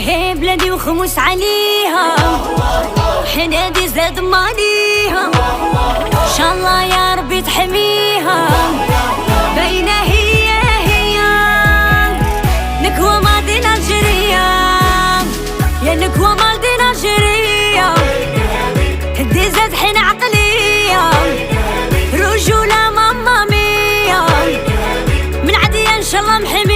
هي بلادي وخمس عليها، حنادي زاد ماليها، ان شاء الله يا ربي تحميها. باينه هي نكوى مالدين الجيريا، يا نكوى مالدين الجيريا، هدي زاد حين عقليه، رجوله ماما ميا، من عدي ان شاء الله محميها.